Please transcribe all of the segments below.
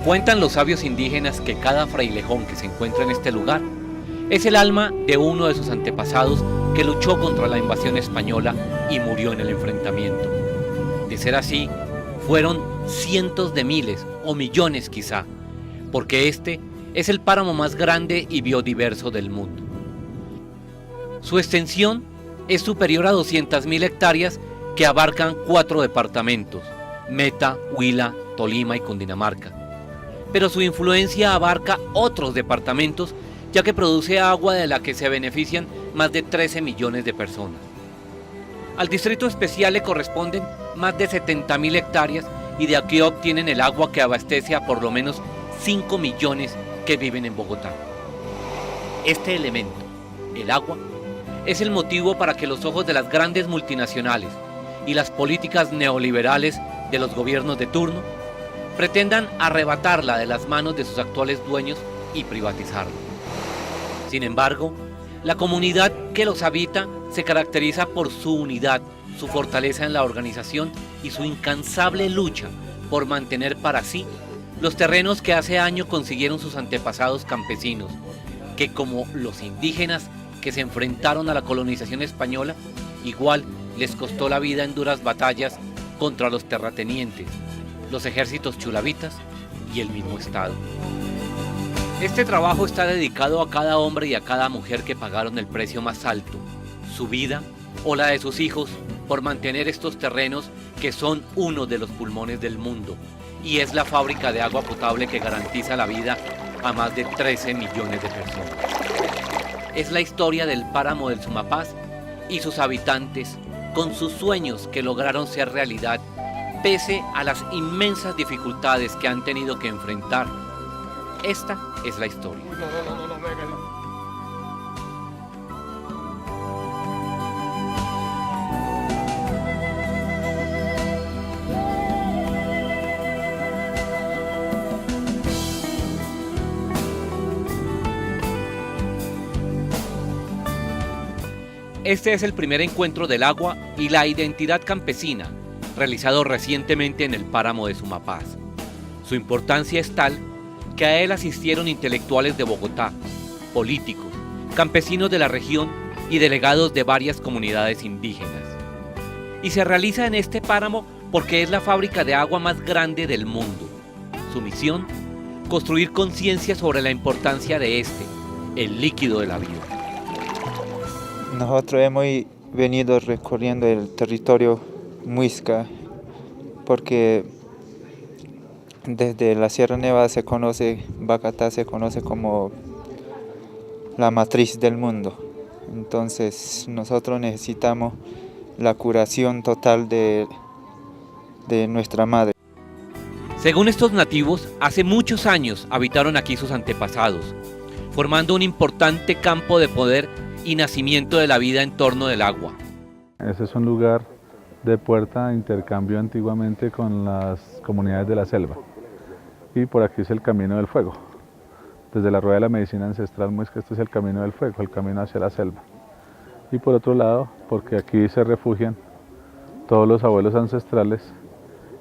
Cuentan los sabios indígenas que cada frailejón que se encuentra en este lugar es el alma de uno de sus antepasados que luchó contra la invasión española y murió en el enfrentamiento. De ser así, fueron cientos de miles o millones quizá, porque este es el páramo más grande y biodiverso del mundo. Su extensión es superior a 200.000 hectáreas que abarcan 4 departamentos, Meta, Huila, Tolima y Cundinamarca. Pero su influencia abarca otros departamentos, ya que produce agua de la que se benefician más de 13 millones de personas. Al distrito especial le corresponden más de 70.000 hectáreas y de aquí obtienen el agua que abastece a por lo menos 5 millones que viven en Bogotá. Este elemento, el agua, es el motivo para que los ojos de las grandes multinacionales y las políticas neoliberales de los gobiernos de turno pretendan arrebatarla de las manos de sus actuales dueños y privatizarla. Sin embargo, la comunidad que los habita se caracteriza por su unidad, su fortaleza en la organización y su incansable lucha por mantener para sí los terrenos que hace años consiguieron sus antepasados campesinos, que como los indígenas que se enfrentaron a la colonización española, igual les costó la vida en duras batallas contra los terratenientes, los ejércitos chulavitas y el mismo Estado. Este trabajo está dedicado a cada hombre y a cada mujer que pagaron el precio más alto, su vida o la de sus hijos, por mantener estos terrenos que son uno de los pulmones del mundo y es la fábrica de agua potable que garantiza la vida a más de 13 millones de personas. Es la historia del páramo del Sumapaz y sus habitantes con sus sueños que lograron ser realidad pese a las inmensas dificultades que han tenido que enfrentar. Esta es la historia. Este es el primer encuentro del agua y la identidad campesina, realizado recientemente en el páramo de Sumapaz. Su importancia es tal que a él asistieron intelectuales de Bogotá, políticos, campesinos de la región y delegados de varias comunidades indígenas. Y se realiza en este páramo porque es la fábrica de agua más grande del mundo. Su misión, construir conciencia sobre la importancia de este, el líquido de la vida. Nosotros hemos venido recorriendo el territorio muisca porque desde la Sierra Nevada se conoce, Bogotá se conoce como la matriz del mundo. Entonces nosotros necesitamos la curación total de nuestra madre. Según estos nativos, hace muchos años habitaron aquí sus antepasados, formando un importante campo de poder y nacimiento de la vida en torno del agua. Ese es un lugar de puerta de intercambio antiguamente con las comunidades de la selva. Y por aquí es el camino del fuego. Desde la rueda de la medicina ancestral muisca, este es el camino del fuego, el camino hacia la selva. Y por otro lado, porque aquí se refugian todos los abuelos ancestrales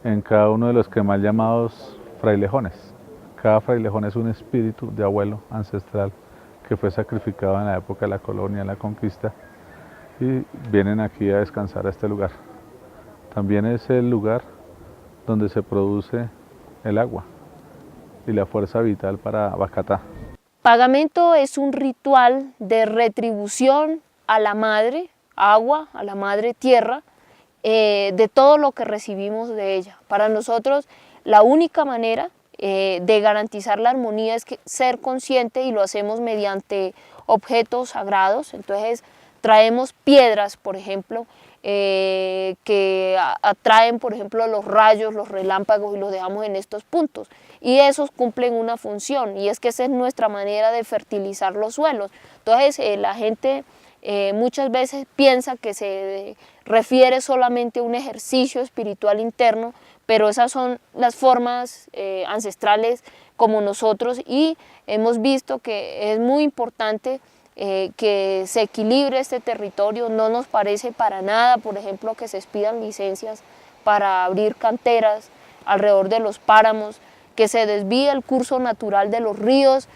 en cada uno de los que mal llamados frailejones. Cada frailejón es un espíritu de abuelo ancestral que fue sacrificado en la época de la colonia, en la conquista, y vienen aquí a descansar a este lugar. También es el lugar donde se produce el agua y la fuerza vital para Bogotá. Pagamento es un ritual de retribución a la madre agua, a la madre tierra, de todo lo que recibimos de ella. Para nosotros la única manera de garantizar la armonía es ser consciente, y lo hacemos mediante objetos sagrados. Entonces traemos piedras, por ejemplo, que atraen, por ejemplo, los rayos, los relámpagos, y los dejamos en estos puntos, y esos cumplen una función, y es que esa es nuestra manera de fertilizar los suelos. Entonces la gente muchas veces piensa que se refiere solamente a un ejercicio espiritual interno, pero esas son las formas ancestrales como nosotros, y hemos visto que es muy importante que se equilibre este territorio. No nos parece para nada, por ejemplo, que se expidan licencias para abrir canteras alrededor de los páramos, que se desvíe el curso natural de los ríos,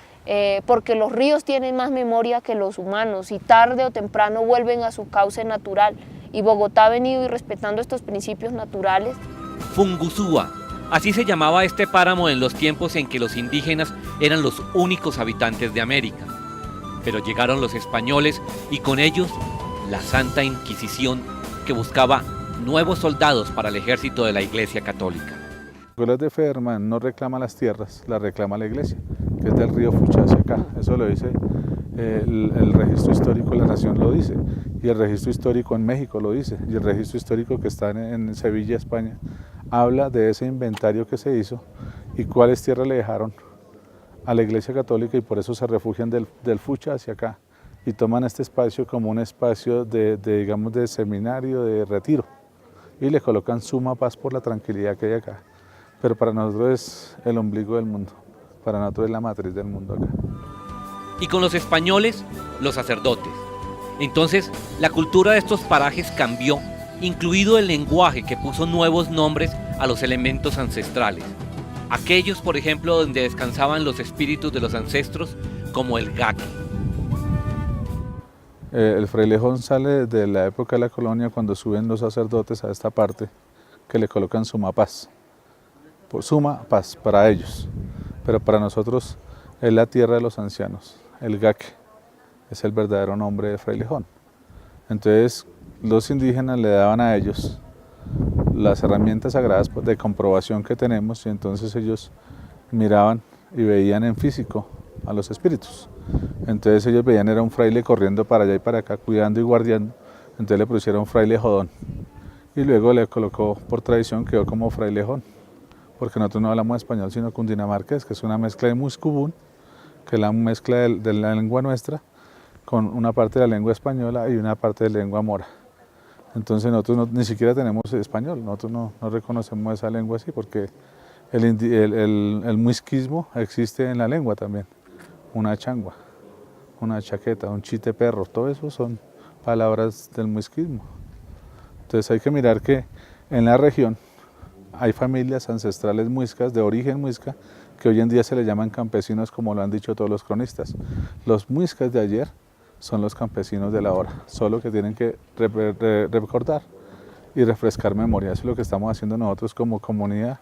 porque los ríos tienen más memoria que los humanos y tarde o temprano vuelven a su cauce natural. Y Bogotá ha venido respetando estos principios naturales. Funguzúa, así se llamaba este páramo en los tiempos en que los indígenas eran los únicos habitantes de América. Pero llegaron los españoles y con ellos la Santa Inquisición, que buscaba nuevos soldados para el ejército de la Iglesia Católica. Las escuelas de Federman no reclaman las tierras, las reclama la Iglesia, que es del río Fucha hacia acá. Eso lo dice el registro histórico de la nación, lo dice, y el registro histórico en México lo dice, y el registro histórico que está en Sevilla, España, habla de ese inventario que se hizo y cuáles tierras le dejaron a la Iglesia Católica, y por eso se refugian del Fucha hacia acá y toman este espacio como un espacio digamos, de seminario, de retiro, y le colocan suma paz por la tranquilidad que hay acá. Pero para nosotros es el ombligo del mundo, para nosotros es la matriz del mundo acá. Y con los españoles, los sacerdotes. Entonces, la cultura de estos parajes cambió, incluido el lenguaje, que puso nuevos nombres a los elementos ancestrales. Aquellos, por ejemplo, donde descansaban los espíritus de los ancestros, como el gaque. El frailejón sale de la época de la colonia, cuando suben los sacerdotes a esta parte, que le colocan suma paz. Por suma paz para ellos, pero para nosotros es la tierra de los ancianos. El gaque es el verdadero nombre de frailejón. Entonces los indígenas le daban a ellos las herramientas sagradas de comprobación que tenemos, y entonces ellos miraban y veían en físico a los espíritus. Entonces ellos veían era un fraile corriendo para allá y para acá, cuidando y guardiando. Entonces le pusieron fraile jodón, y luego le colocó, por tradición, quedó como frailejón, porque nosotros no hablamos español sino cundinamarqués, que es una mezcla de muscubún, que es la mezcla de la lengua nuestra, con una parte de la lengua española y una parte de la lengua mora. Entonces nosotros ni siquiera tenemos español, nosotros no reconocemos esa lengua así, porque el muisquismo existe en la lengua también. Una changua, una chaqueta, un chite perro, todo eso son palabras del muisquismo. Entonces hay que mirar que en la región hay familias ancestrales muiscas, de origen muisca, que hoy en día se les llaman campesinos, como lo han dicho todos los cronistas. Los muiscas de ayer son los campesinos de la hora, solo que tienen que recordar y refrescar memoria. Eso es lo que estamos haciendo nosotros como comunidad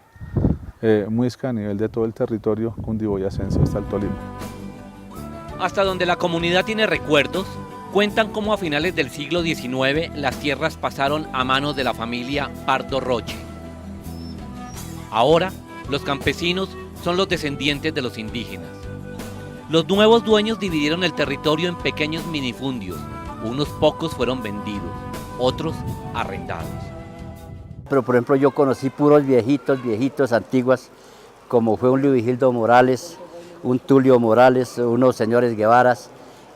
muisca a nivel de todo el territorio cundiboyacense hasta el Tolima. Hasta donde la comunidad tiene recuerdos, cuentan cómo a finales del siglo XIX las tierras pasaron a manos de la familia Pardo Roche. Ahora, los campesinos son los descendientes de los indígenas. Los nuevos dueños dividieron el territorio en pequeños minifundios. Unos pocos fueron vendidos, otros arrendados. Pero por ejemplo yo conocí puros viejitos, antiguas, como fue un Leovigildo Morales, un Tulio Morales, unos señores Guevaras,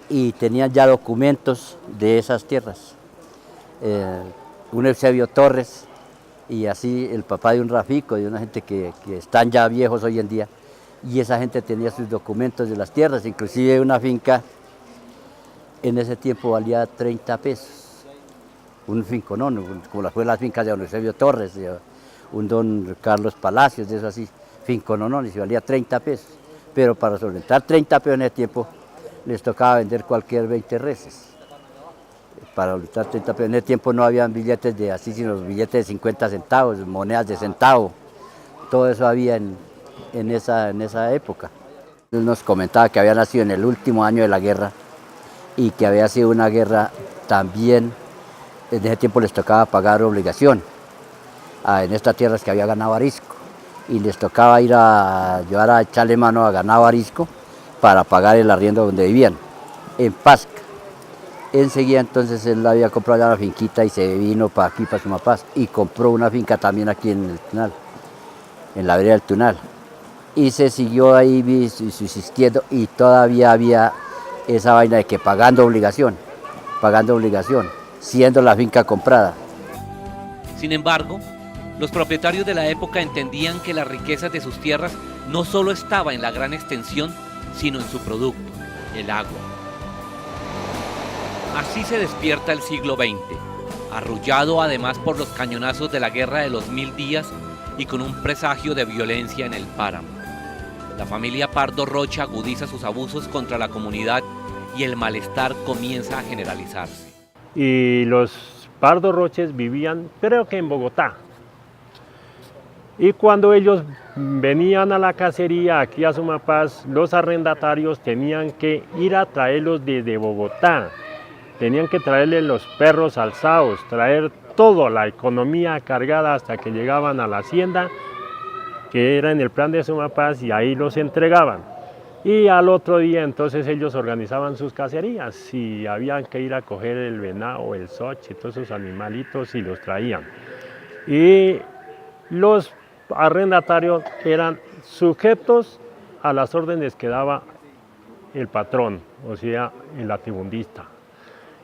y tenían ya documentos de esas tierras. Un Eusebio Torres, y así el papá de un Rafico, de una gente que están ya viejos hoy en día, y esa gente tenía sus documentos de las tierras, inclusive una finca en ese tiempo valía 30 pesos, un finconón, como fue las fincas de don Eusebio Torres, de un don Carlos Palacios, de eso así, finconón, y se valía 30 pesos, pero para solventar 30 pesos en ese tiempo les tocaba vender cualquier 20 reses. Para solventar 30 pesos, en ese tiempo no habían billetes de así, sino los billetes de 50 centavos, monedas de centavo, todo eso había en esa época. Él nos comentaba que había nacido en el último año de la guerra y que había sido una guerra también, en ese tiempo les tocaba pagar obligación en estas tierras que había ganado arisco, y les tocaba ir a llevar a echarle mano a ganado arisco para pagar el arriendo donde vivían, en Pasca. Enseguida entonces él había comprado ya la finquita y se vino para aquí, para Sumapaz, y compró una finca también aquí en el Tunal, en la vereda del Tunal. Y se siguió ahí subsistiendo, y todavía había esa vaina de que pagando obligación, siendo la finca comprada. Sin embargo, los propietarios de la época entendían que la riqueza de sus tierras no solo estaba en la gran extensión, sino en su producto, el agua. Así se despierta el siglo XX, arrullado además por los cañonazos de la Guerra de los 1000 días y con un presagio de violencia en el páramo. la familia Pardo Rocha agudiza sus abusos contra la comunidad y el malestar comienza a generalizarse. Y los Pardo Roches vivían, creo que en Bogotá. Y cuando ellos venían a la cacería aquí a Sumapaz, los arrendatarios tenían que ir a traerlos desde Bogotá. Tenían que traerles los perros alzados, traer toda la economía cargada hasta que llegaban a la hacienda, que era en el plan de Sumapaz, y ahí los entregaban. Y al otro día entonces ellos organizaban sus cacerías y habían que ir a coger el venado, el soche, todos esos animalitos y los traían. Y los arrendatarios eran sujetos a las órdenes que daba el patrón, o sea, el latibundista.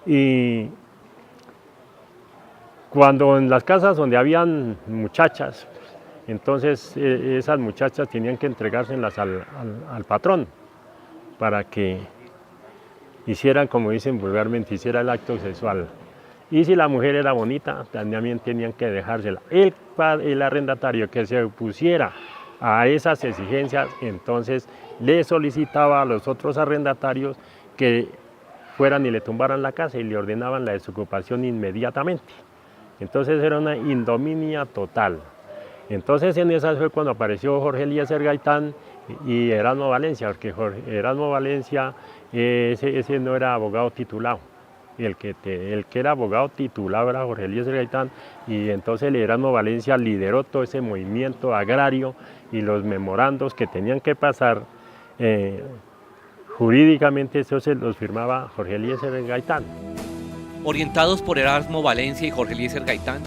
Y cuando en las casas donde habían muchachas, entonces esas muchachas tenían que entregárselas al patrón para que hicieran, como dicen vulgarmente, hiciera el acto sexual. Y si la mujer era bonita, también tenían que dejársela. El arrendatario que se opusiera a esas exigencias, entonces le solicitaba a los otros arrendatarios que fueran y le tumbaran la casa y le ordenaban la desocupación inmediatamente. Entonces era una indominia total. Entonces en esas fue cuando apareció Jorge Eliezer Gaitán y Erasmo Valencia, porque Erasmo Valencia ese no era abogado titulado. El que era abogado titulado era Jorge Eliezer Gaitán, y entonces el Erasmo Valencia lideró todo ese movimiento agrario y los memorandos que tenían que pasar jurídicamente, eso se los firmaba Jorge Eliezer Gaitán. Orientados por Erasmo Valencia y Jorge Eliezer Gaitán,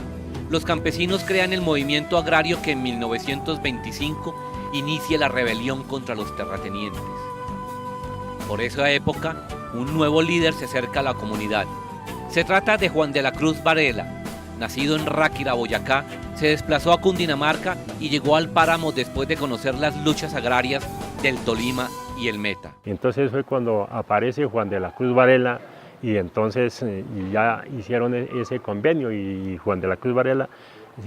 los campesinos crean el movimiento agrario que en 1925 inicia la rebelión contra los terratenientes. Por esa época, un nuevo líder se acerca a la comunidad. Se trata de Juan de la Cruz Varela. Nacido en Ráquira, Boyacá, se desplazó a Cundinamarca y llegó al páramo después de conocer las luchas agrarias del Tolima y el Meta. Entonces fue cuando aparece Juan de la Cruz Varela, y entonces ya hicieron ese convenio, y Juan de la Cruz Varela,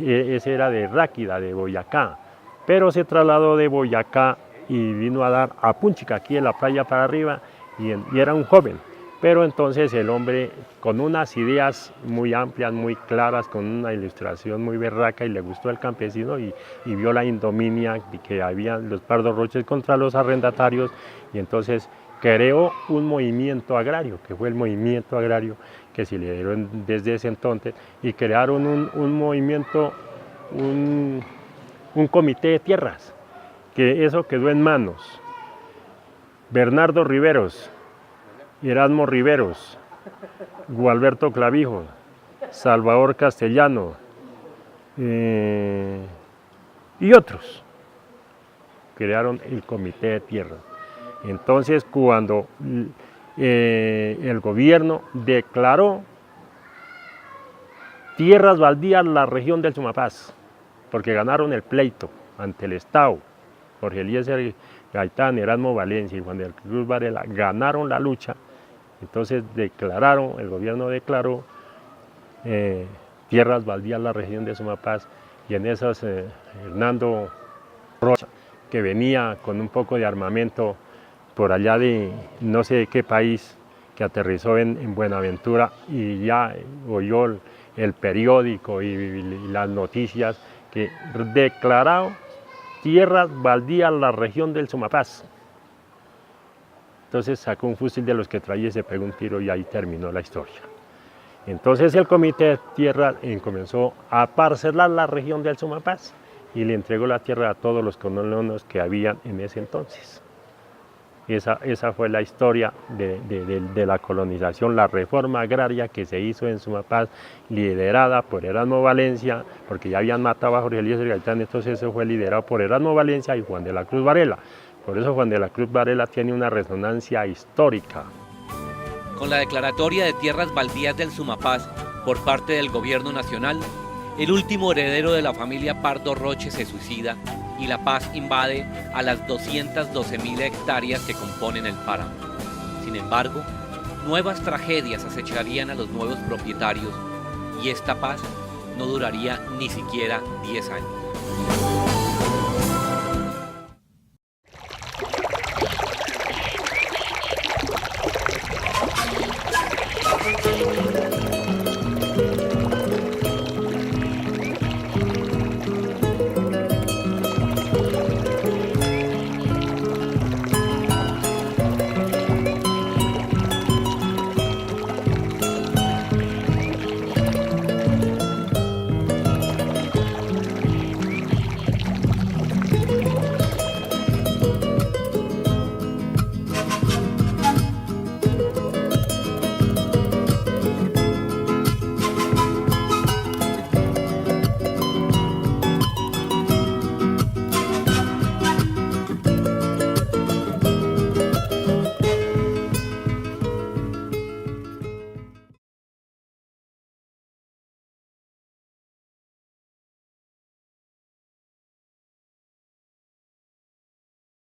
ese era de Ráquira, de Boyacá, pero se trasladó de Boyacá y vino a dar a Punchica, aquí en la playa para arriba, y era un joven. Pero entonces el hombre con unas ideas muy amplias, muy claras, con una ilustración muy berraca, y le gustó al campesino y vio la indominia que había los Pardo Roches contra los arrendatarios, y entonces creó un movimiento agrario, que fue el movimiento agrario que se lideró desde ese entonces, y crearon un movimiento, un comité de tierras, que eso quedó en manos Bernardo Riveros, Erasmo Riveros, Gualberto Clavijo, Salvador Castellano y otros. Crearon el comité de tierras. Entonces, cuando el gobierno declaró tierras baldías la región del Sumapaz, porque ganaron el pleito ante el Estado, Jorge Eliezer Gaitán, Erasmo Valencia y Juan de la Cruz Varela ganaron la lucha, entonces el gobierno declaró tierras baldías la región de Sumapaz, y en esas Hernando Rocha, que venía con un poco de armamento por allá de no sé de qué país, que aterrizó en Buenaventura, y ya oyó el periódico y las noticias que declaró tierras baldías la región del Sumapaz. Entonces sacó un fusil de los que traía y se pegó un tiro, y ahí terminó la historia. Entonces el comité de tierras comenzó a parcelar la región del Sumapaz y le entregó la tierra a todos los colonos que habían en ese entonces. Esa fue la historia de la colonización, la reforma agraria que se hizo en Sumapaz, liderada por Erasmo Valencia, porque ya habían matado a Jorge Eliezer Gaitán, entonces eso fue liderado por Erasmo Valencia y Juan de la Cruz Varela. Por eso Juan de la Cruz Varela tiene una resonancia histórica. Con la declaratoria de tierras baldías del Sumapaz por parte del gobierno nacional, el último heredero de la familia Pardo Roche se suicida y La Paz invade a las 212.000 hectáreas que componen el páramo. Sin embargo, nuevas tragedias acecharían a los nuevos propietarios y esta paz no duraría ni siquiera 10 años.